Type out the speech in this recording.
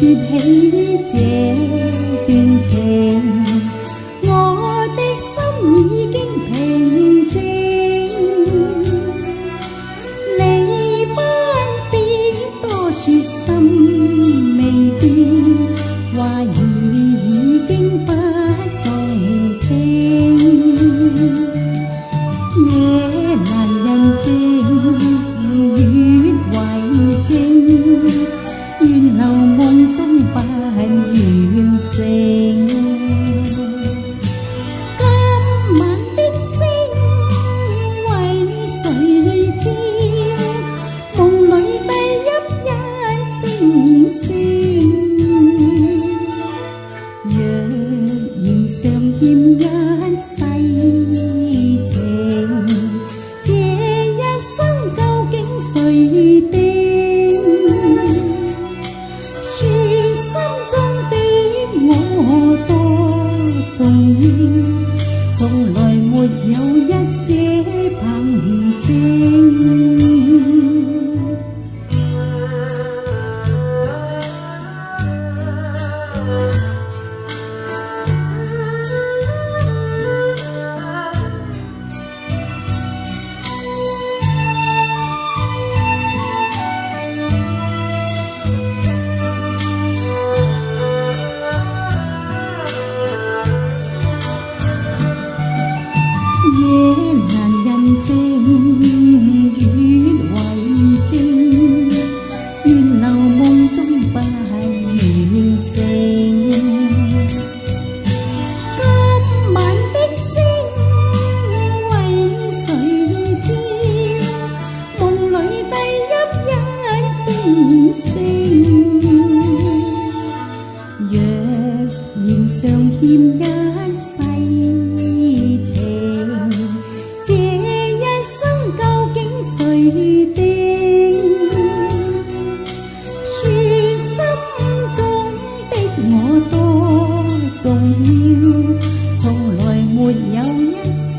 說起這段情，我的心已經平靜。你不必多說心未變，話已經不動聽。夜闌人靜，月為證，願留夢中不願醒。今晚的星為誰照？夢裏第一星星。若然尚欠一世情，這一生究竟誰定？說心中的我多重要，從來沒有一些憑證。夜闌人靜，月為證，願留夢中不願醒。今晚的星為誰照？夢裏第一星星。若然尚欠一世情，這一生究竟誰定？說心中的我多重要，從來沒有一些